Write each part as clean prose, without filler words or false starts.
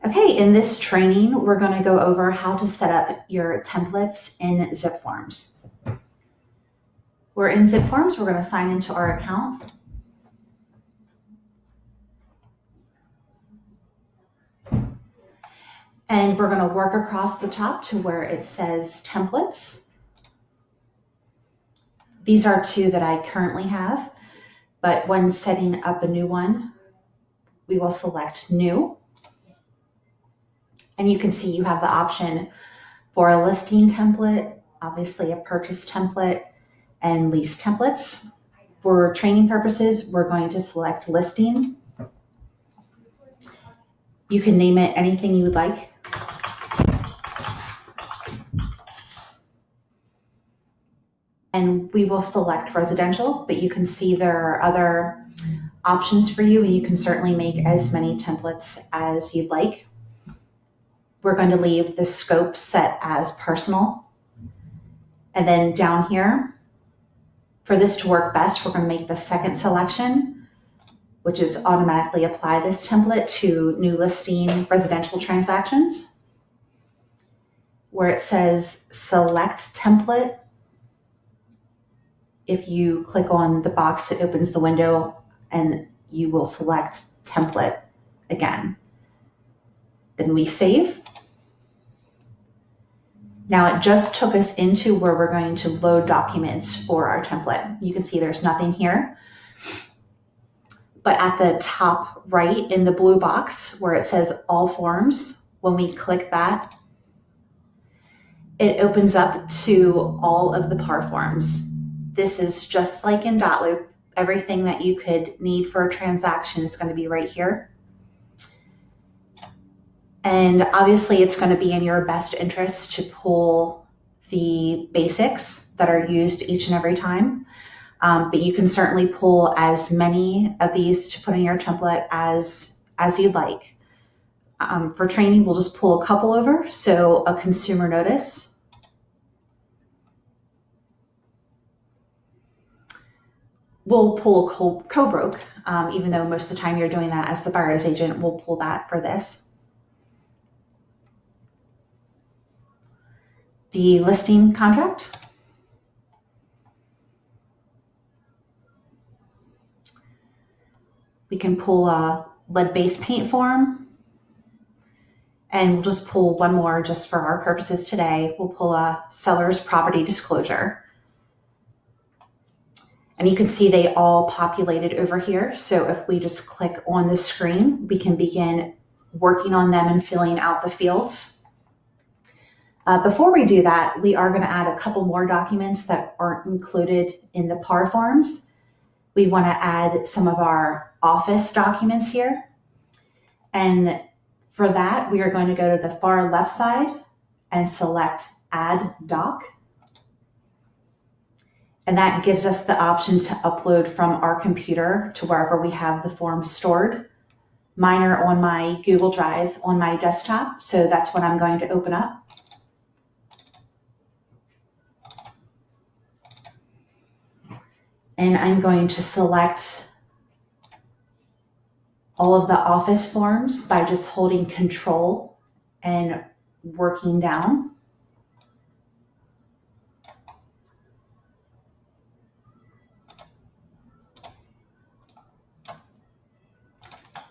Okay, in this training, we're going to go over how to set up your templates in ZipForms. We're in ZipForms, we're going to sign into our account. And we're going to work across the top to where it says templates. These are two that I currently have, but when setting up a new one, we will select new. And you can see you have the option for a listing template, obviously a purchase template, and lease templates. For training purposes, we're going to select listing. You can name it anything you would like. And we will select residential, but you can see there are other options for you, and you can certainly make as many templates as you'd like. We're going to leave the scope set as personal. And then down here, for this to work best, we're going to make the second selection, which is automatically apply this template to new listing residential transactions. Where it says select template, if you click on the box, it opens the window and you will select template again. Then we save. Now it just took us into where we're going to load documents for our template. You can see there's nothing here. But at the top right in the blue box where it says all forms, when we click that, it opens up to all of the PAR forms. This is just like in Dotloop. Everything that you could need for a transaction is going to be right here. And obviously it's going to be in your best interest to pull the basics that are used each and every time. But you can certainly pull as many of these to put in your template as you'd like. For training, we'll just pull a couple over. So a consumer notice. We'll pull a co-broke, even though most of the time you're doing that as the buyer's agent, we'll pull that for this. The listing contract. We can pull a lead-based paint form, and we'll just pull one more just for our purposes today. We'll pull a seller's property disclosure. And you can see they all populated over here. So if we just click on the screen, we can begin working on them and filling out the fields. Before we do that, we are going to add a couple more documents that aren't included in the PAR forms. We want to add some of our office documents here. And for that, we are going to go to the far left side and select Add Doc. And that gives us the option to upload from our computer to wherever we have the forms stored. Mine are on my Google Drive on my desktop, so that's what I'm going to open up. And I'm going to select all of the office forms by just holding Control and working down.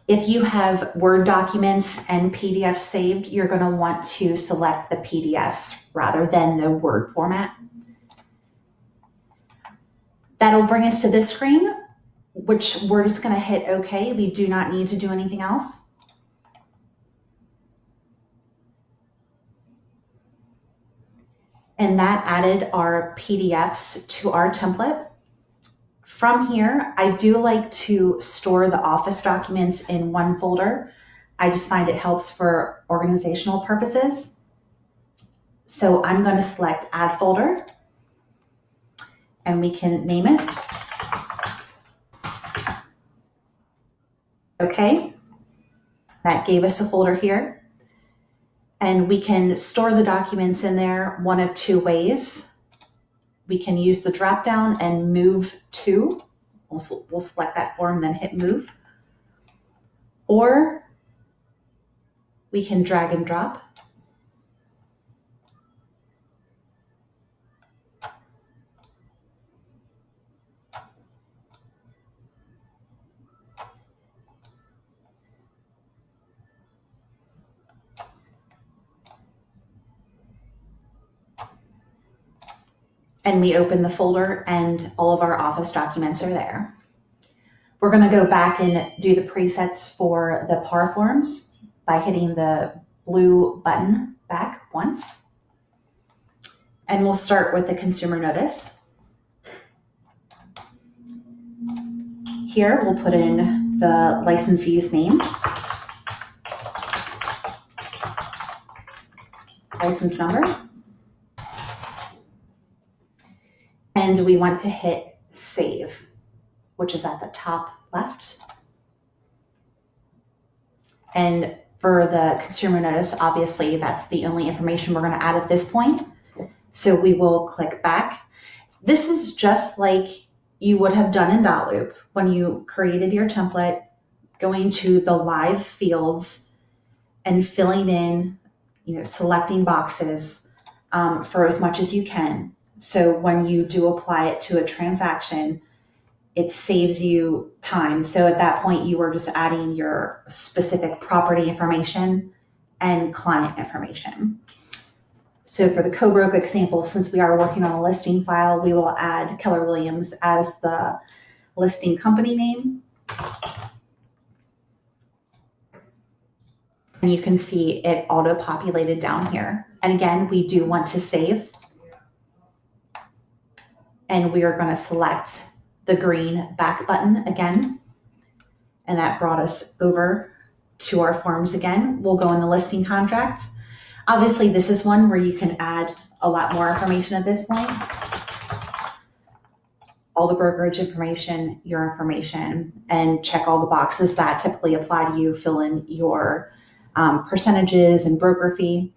If you have Word documents and PDFs saved, you're going to want to select the PDFs rather than the Word format. That'll bring us to this screen, which we're just going to hit OK. We do not need to do anything else. And that added our PDFs to our template. From here, I do like to store the office documents in one folder. I just find it helps for organizational purposes. So I'm going to select Add Folder, and we can name it. Okay, that gave us a folder here. And we can store the documents in there one of two ways. We can use the drop down and move to. We'll select that form, then hit move. Or We can drag and drop. And we open the folder and all of our office documents are there. We're going to go back and do the presets for the PAR forms by hitting the blue button back once. And we'll start with the consumer notice. Here we'll put in the licensee's name, license number, and we want to hit save, which is at the top left. And for the consumer notice, obviously that's the only information we're going to add at this point. So we will click back. This is just like you would have done in Dotloop when you created your template, going to the live fields and filling in, selecting boxes for as much as you can. So when you do apply it to a transaction, it saves you time. So at that point, you were just adding your specific property information and client information. So for the co-broke example, since we are working on a listing file, we will add Keller Williams as the listing company name. And you can see it auto-populated down here. And again, we do want to save. And we are going to select the green back button again. And that brought us over to our forms again. We'll go in the listing contract. Obviously, this is one where you can add a lot more information at this point. All the brokerage information, your information, and check all the boxes that typically apply to you. Fill in your percentages and broker fee.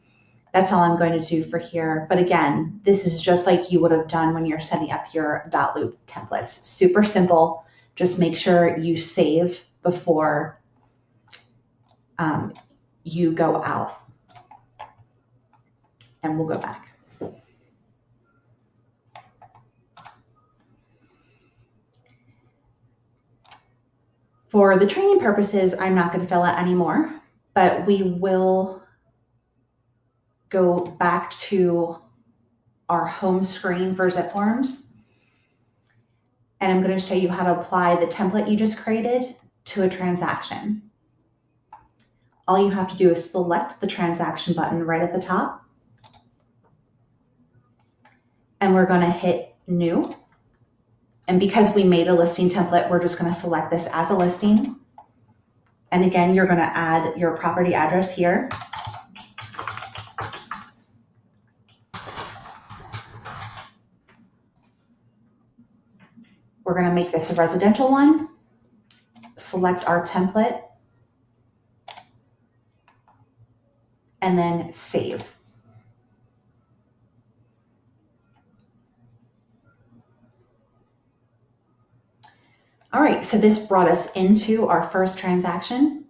That's all I'm going to do for here. But again, this is just like you would have done when you're setting up your Dotloop templates. Super simple. Just make sure you save before you go out. And we'll go back. For the training purposes, I'm not going to fill out anymore, but we will go back to our home screen for ZipForms. And I'm going to show you how to apply the template you just created to a transaction. All you have to do is select the transaction button right at the top. And we're going to hit new. And because we made a listing template, we're just going to select this as a listing. And again, you're going to add your property address here. We're going to make this a residential one. Select our template. And then save. All right, so this brought us into our first transaction.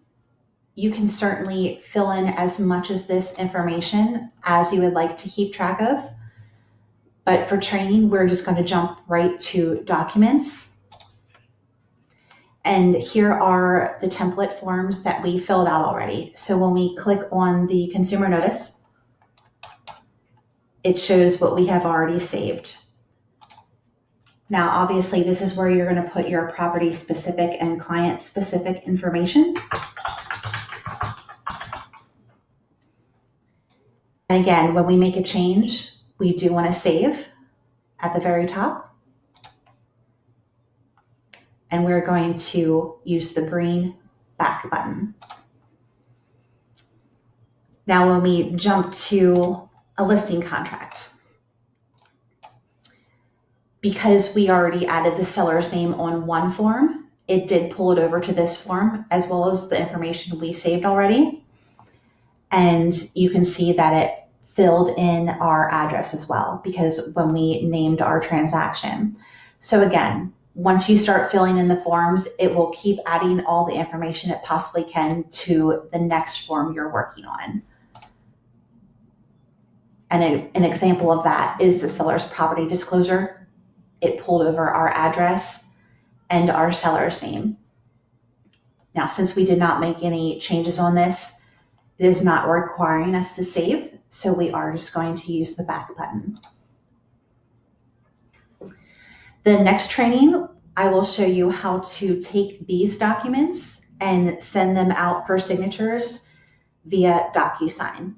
You can certainly fill in as much of this information as you would like to keep track of. But for training, we're just going to jump right to documents. And here are the template forms that we filled out already. So when we click on the consumer notice, it shows what we have already saved. Now, obviously, this is where you're going to put your property specific and client specific information. And again, when we make a change, we do want to save at the very top. And we're going to use the green back button. Now, when we jump to a listing contract, because we already added the seller's name on one form, it did pull it over to this form as well as the information we saved already. And you can see that it filled in our address as well because when we named our transaction. So again, Once you start filling in the forms, it will keep adding all the information it possibly can to the next form you're working on. And an example of that is the seller's property disclosure. It pulled over our address and our seller's name. Now, since we did not make any changes on this, it is not requiring us to save, so we are just going to use the back button. The next training, I will show you how to take these documents and send them out for signatures via DocuSign.